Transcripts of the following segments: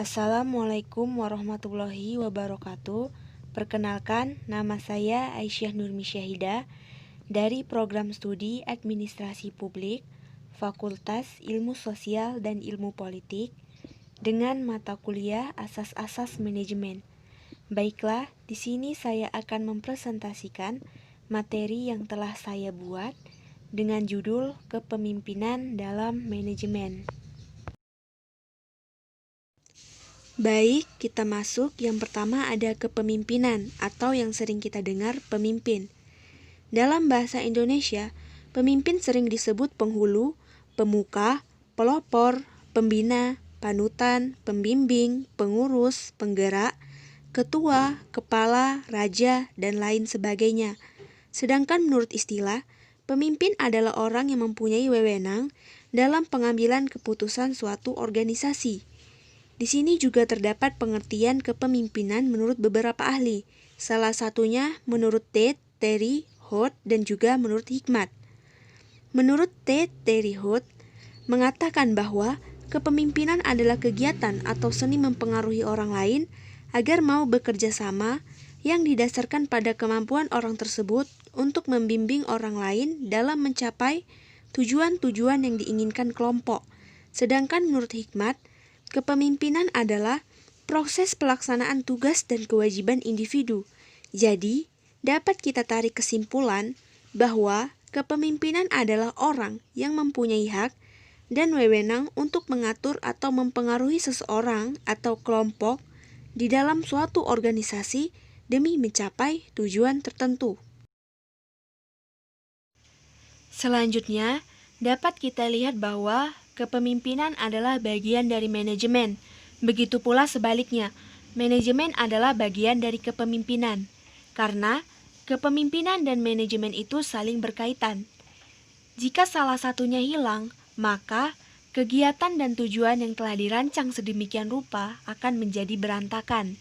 Assalamualaikum warahmatullahi wabarakatuh. Perkenalkan, nama saya Aisyah Nurmi Syahidah dari Program Studi Administrasi Publik, Fakultas Ilmu Sosial dan Ilmu Politik, dengan mata kuliah Asas-Asas Manajemen. Baiklah, di sini saya akan mempresentasikan materi yang telah saya buat dengan judul Kepemimpinan dalam Manajemen. Baik, kita masuk. Yang pertama ada kepemimpinan atau yang sering kita dengar pemimpin. Dalam bahasa Indonesia, pemimpin sering disebut penghulu, pemuka, pelopor, pembina, panutan, pembimbing, pengurus, penggerak, ketua, kepala, raja, dan lain sebagainya. Sedangkan menurut istilah, pemimpin adalah orang yang mempunyai wewenang dalam pengambilan keputusan suatu organisasi. Di sini juga terdapat pengertian kepemimpinan menurut beberapa ahli, salah satunya menurut T. Terry Holt dan juga menurut Hikmat. Menurut T. Terry Holt, mengatakan bahwa kepemimpinan adalah kegiatan atau seni mempengaruhi orang lain agar mau bekerja sama yang didasarkan pada kemampuan orang tersebut untuk membimbing orang lain dalam mencapai tujuan-tujuan yang diinginkan kelompok. Sedangkan menurut Hikmat, kepemimpinan adalah proses pelaksanaan tugas dan kewajiban individu. Jadi, dapat kita tarik kesimpulan bahwa kepemimpinan adalah orang yang mempunyai hak dan wewenang untuk mengatur atau mempengaruhi seseorang atau kelompok di dalam suatu organisasi demi mencapai tujuan tertentu. Selanjutnya, dapat kita lihat bahwa kepemimpinan adalah bagian dari manajemen. Begitu pula sebaliknya, manajemen adalah bagian dari kepemimpinan. Karena kepemimpinan dan manajemen itu saling berkaitan. Jika salah satunya hilang, maka kegiatan dan tujuan yang telah dirancang sedemikian rupa akan menjadi berantakan.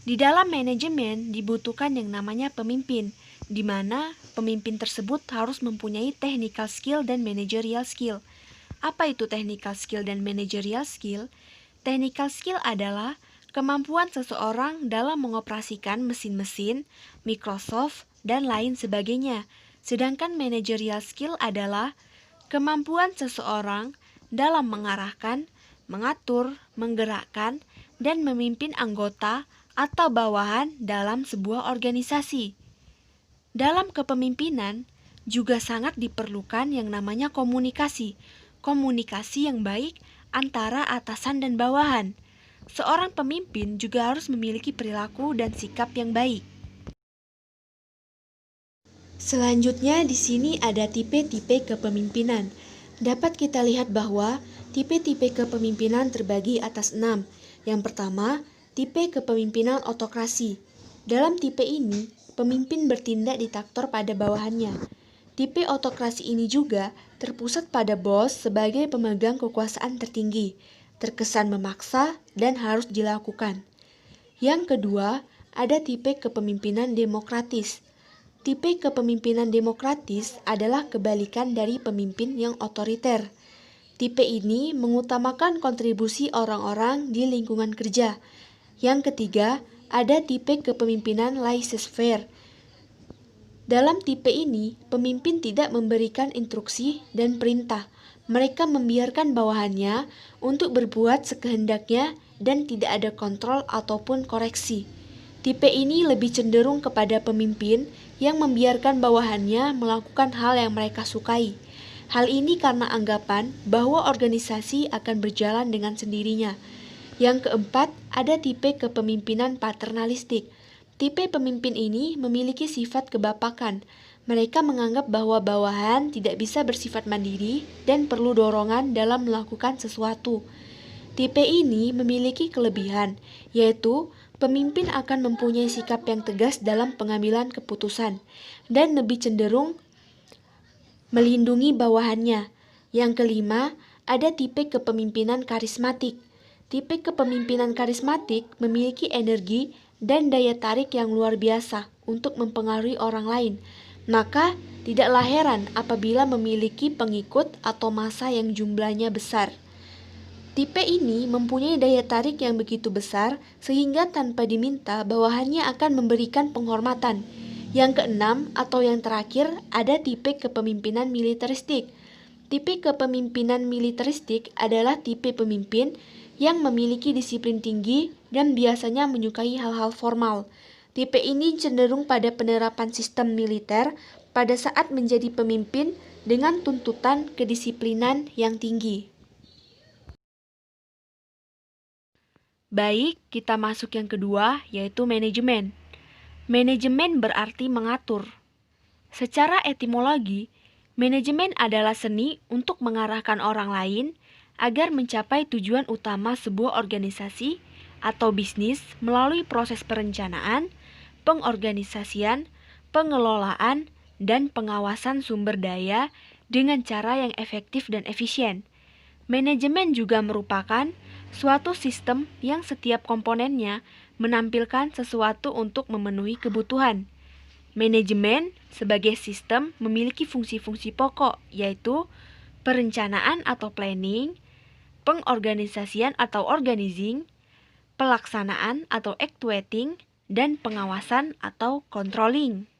Di dalam manajemen dibutuhkan yang namanya pemimpin, di mana pemimpin tersebut harus mempunyai technical skill dan managerial skill. Apa itu technical skill dan managerial skill? Technical skill adalah kemampuan seseorang dalam mengoperasikan mesin-mesin, Microsoft, dan lain sebagainya. Sedangkan managerial skill adalah kemampuan seseorang dalam mengarahkan, mengatur, menggerakkan, dan memimpin anggota atau bawahan dalam sebuah organisasi. Dalam kepemimpinan juga sangat diperlukan yang namanya komunikasi. Komunikasi yang baik antara atasan dan bawahan. Seorang pemimpin juga harus memiliki perilaku dan sikap yang baik. Selanjutnya di sini ada tipe-tipe kepemimpinan. Dapat kita lihat bahwa tipe-tipe kepemimpinan terbagi atas 6. Yang pertama, tipe kepemimpinan otokrasi. Dalam tipe ini, pemimpin bertindak diktator pada bawahannya. Tipe otokrasi ini juga terpusat pada bos sebagai pemegang kekuasaan tertinggi, terkesan memaksa dan harus dilakukan. Yang kedua, ada tipe kepemimpinan demokratis. Tipe kepemimpinan demokratis adalah kebalikan dari pemimpin yang otoriter. Tipe ini mengutamakan kontribusi orang-orang di lingkungan kerja. Yang ketiga, ada tipe kepemimpinan laissez-faire. Dalam tipe ini, pemimpin tidak memberikan instruksi dan perintah. Mereka membiarkan bawahannya untuk berbuat sekehendaknya dan tidak ada kontrol ataupun koreksi. Tipe ini lebih cenderung kepada pemimpin yang membiarkan bawahannya melakukan hal yang mereka sukai. Hal ini karena anggapan bahwa organisasi akan berjalan dengan sendirinya. Yang keempat, ada tipe kepemimpinan paternalistik. Tipe pemimpin ini memiliki sifat kebapakan. Mereka menganggap bahwa bawahan tidak bisa bersifat mandiri dan perlu dorongan dalam melakukan sesuatu. Tipe ini memiliki kelebihan, yaitu pemimpin akan mempunyai sikap yang tegas dalam pengambilan keputusan dan lebih cenderung melindungi bawahannya. Yang kelima, ada tipe kepemimpinan karismatik. Tipe kepemimpinan karismatik memiliki energi dan daya tarik yang luar biasa untuk mempengaruhi orang lain. Maka, tidaklah heran apabila memiliki pengikut atau massa yang jumlahnya besar. Tipe ini mempunyai daya tarik yang begitu besar sehingga tanpa diminta bawahannya akan memberikan penghormatan. Yang keenam atau yang terakhir ada tipe kepemimpinan militeristik. Tipe kepemimpinan militeristik adalah tipe pemimpin yang memiliki disiplin tinggi dan biasanya menyukai hal-hal formal. Tipe ini cenderung pada penerapan sistem militer pada saat menjadi pemimpin dengan tuntutan kedisiplinan yang tinggi. Baik, kita masuk yang kedua, yaitu manajemen. Manajemen berarti mengatur. Secara etimologi, manajemen adalah seni untuk mengarahkan orang lain agar mencapai tujuan utama sebuah organisasi atau bisnis melalui proses perencanaan, pengorganisasian, pengelolaan, dan pengawasan sumber daya dengan cara yang efektif dan efisien. Manajemen juga merupakan suatu sistem yang setiap komponennya menampilkan sesuatu untuk memenuhi kebutuhan. Manajemen sebagai sistem memiliki fungsi-fungsi pokok, yaitu perencanaan atau planning, pengorganisasian atau organizing, pelaksanaan atau actuating, dan pengawasan atau controlling.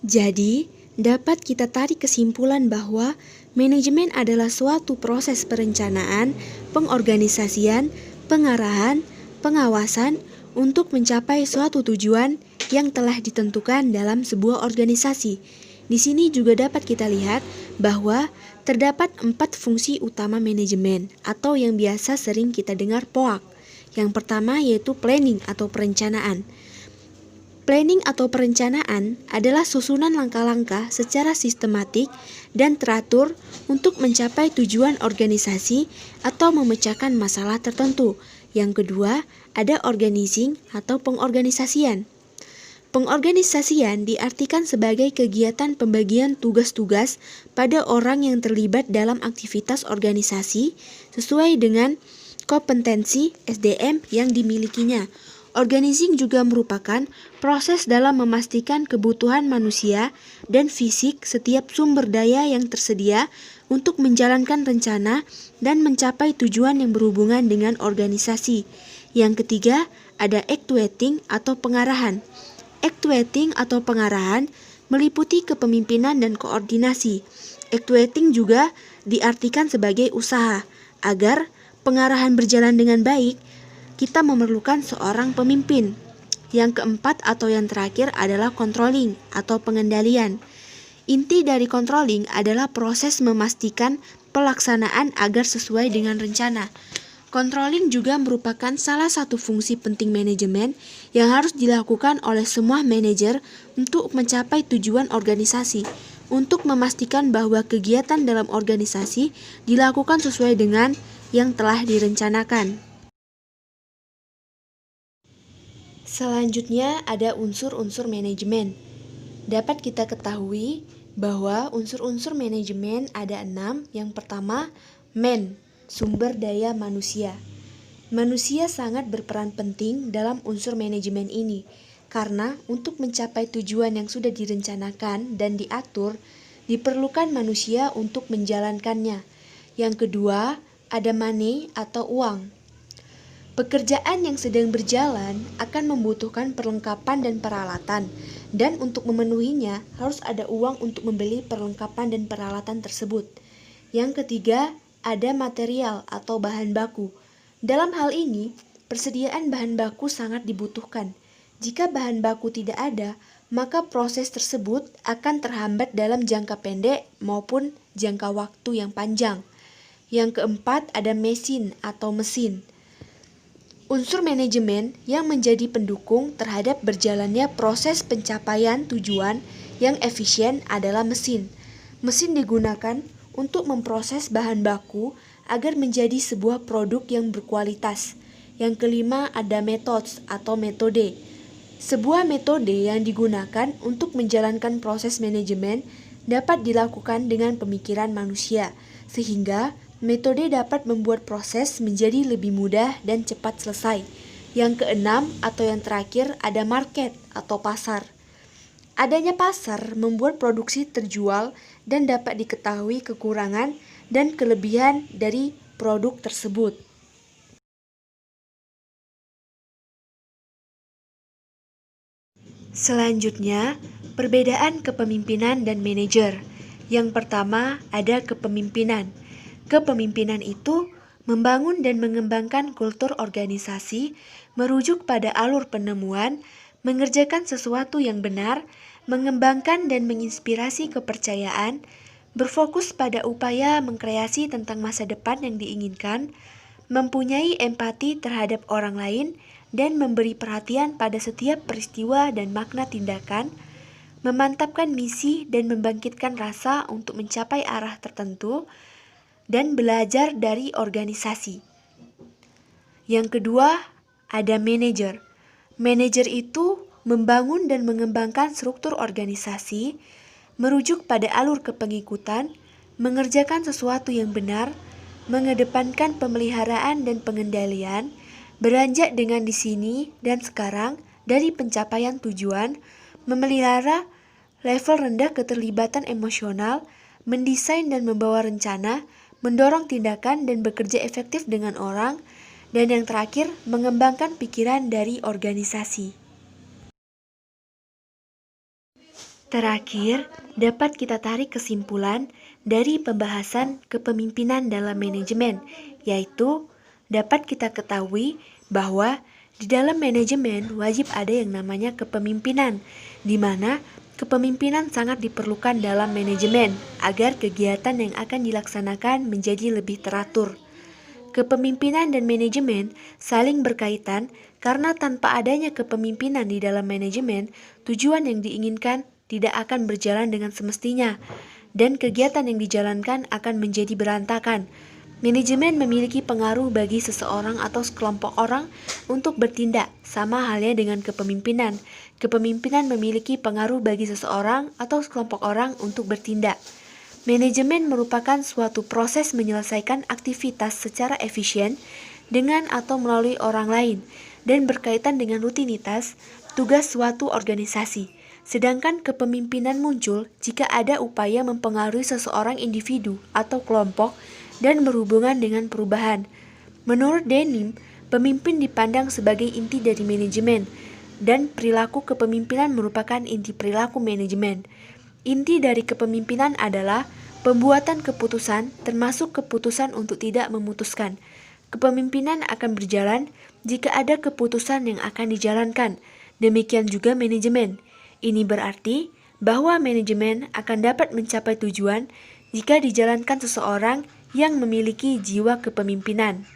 Jadi, dapat kita tarik kesimpulan bahwa manajemen adalah suatu proses perencanaan, pengorganisasian, pengarahan, pengawasan untuk mencapai suatu tujuan yang telah ditentukan dalam sebuah organisasi. Di sini juga dapat kita lihat bahwa terdapat 4 fungsi utama manajemen atau yang biasa sering kita dengar POAK. Yang pertama yaitu planning atau perencanaan. Planning atau perencanaan adalah susunan langkah-langkah secara sistematik dan teratur untuk mencapai tujuan organisasi atau memecahkan masalah tertentu. Yang kedua, ada organizing atau pengorganisasian. Pengorganisasian diartikan sebagai kegiatan pembagian tugas-tugas pada orang yang terlibat dalam aktivitas organisasi sesuai dengan kompetensi SDM yang dimilikinya. Organizing juga merupakan proses dalam memastikan kebutuhan manusia dan fisik setiap sumber daya yang tersedia untuk menjalankan rencana dan mencapai tujuan yang berhubungan dengan organisasi. Yang ketiga, ada actuating atau pengarahan. Actuating atau pengarahan meliputi kepemimpinan dan koordinasi. Actuating juga diartikan sebagai usaha. Agar pengarahan berjalan dengan baik, kita memerlukan seorang pemimpin. Yang keempat atau yang terakhir adalah controlling atau pengendalian. Inti dari controlling adalah proses memastikan pelaksanaan agar sesuai dengan rencana. Controlling juga merupakan salah satu fungsi penting manajemen yang harus dilakukan oleh semua manajer untuk mencapai tujuan organisasi, untuk memastikan bahwa kegiatan dalam organisasi dilakukan sesuai dengan yang telah direncanakan. Selanjutnya ada unsur-unsur manajemen. Dapat kita ketahui bahwa unsur-unsur manajemen ada 6. Yang pertama, sumber daya manusia. Manusia sangat berperan penting dalam unsur manajemen ini, karena untuk mencapai tujuan yang sudah direncanakan dan diatur, diperlukan manusia untuk menjalankannya. Yang kedua, ada money atau uang. Pekerjaan yang sedang berjalan akan membutuhkan perlengkapan dan peralatan, dan untuk memenuhinya harus ada uang untuk membeli perlengkapan dan peralatan tersebut. Yang ketiga, ada material atau bahan baku. Dalam hal ini, persediaan bahan baku sangat dibutuhkan. Jika bahan baku tidak ada, maka proses tersebut akan terhambat dalam jangka pendek maupun jangka waktu yang panjang. Yang keempat, ada mesin atau mesin. Unsur manajemen yang menjadi pendukung terhadap berjalannya proses pencapaian tujuan yang efisien adalah mesin. Mesin digunakan untuk memproses bahan baku agar menjadi sebuah produk yang berkualitas. Yang kelima ada methods atau metode. Sebuah metode yang digunakan untuk menjalankan proses manajemen dapat dilakukan dengan pemikiran manusia, sehingga metode dapat membuat proses menjadi lebih mudah dan cepat selesai. Yang keenam atau yang terakhir ada market atau pasar. Adanya pasar membuat produksi terjual dan dapat diketahui kekurangan dan kelebihan dari produk tersebut. Selanjutnya, perbedaan kepemimpinan dan manajer. Yang pertama, ada kepemimpinan. Kepemimpinan itu membangun dan mengembangkan kultur organisasi, merujuk pada alur penemuan, mengerjakan sesuatu yang benar, mengembangkan dan menginspirasi kepercayaan, berfokus pada upaya mengkreasi tentang masa depan yang diinginkan, mempunyai empati terhadap orang lain, dan memberi perhatian pada setiap peristiwa dan makna tindakan, memantapkan misi dan membangkitkan rasa untuk mencapai arah tertentu, dan belajar dari organisasi. Yang kedua, ada manajer. Manajer itu membangun dan mengembangkan struktur organisasi, merujuk pada alur kepengikutan, mengerjakan sesuatu yang benar, mengedepankan pemeliharaan dan pengendalian, beranjak dengan di sini dan sekarang dari pencapaian tujuan, memelihara level rendah keterlibatan emosional, mendesain dan membawa rencana, mendorong tindakan dan bekerja efektif dengan orang, dan yang terakhir, mengembangkan pikiran dari organisasi. Terakhir, dapat kita tarik kesimpulan dari pembahasan kepemimpinan dalam manajemen, yaitu dapat kita ketahui bahwa di dalam manajemen wajib ada yang namanya kepemimpinan, di mana kepemimpinan sangat diperlukan dalam manajemen agar kegiatan yang akan dilaksanakan menjadi lebih teratur. Kepemimpinan dan manajemen saling berkaitan karena tanpa adanya kepemimpinan di dalam manajemen, tujuan yang diinginkan tidak akan berjalan dengan semestinya, dan kegiatan yang dijalankan akan menjadi berantakan. Manajemen memiliki pengaruh bagi seseorang atau sekelompok orang untuk bertindak, sama halnya dengan kepemimpinan. Kepemimpinan memiliki pengaruh bagi seseorang atau sekelompok orang untuk bertindak. Manajemen merupakan suatu proses menyelesaikan aktivitas secara efisien dengan atau melalui orang lain dan berkaitan dengan rutinitas tugas suatu organisasi. Sedangkan kepemimpinan muncul jika ada upaya mempengaruhi seseorang individu atau kelompok dan berhubungan dengan perubahan. Menurut Denim, pemimpin dipandang sebagai inti dari manajemen, dan perilaku kepemimpinan merupakan inti perilaku manajemen. Inti dari kepemimpinan adalah pembuatan keputusan, termasuk keputusan untuk tidak memutuskan. Kepemimpinan akan berjalan jika ada keputusan yang akan dijalankan. Demikian juga manajemen. Ini berarti bahwa manajemen akan dapat mencapai tujuan jika dijalankan seseorang yang memiliki jiwa kepemimpinan.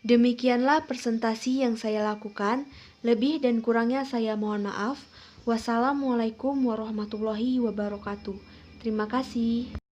Demikianlah presentasi yang saya lakukan. Lebih dan kurangnya saya mohon maaf. Wassalamualaikum warahmatullahi wabarakatuh. Terima kasih.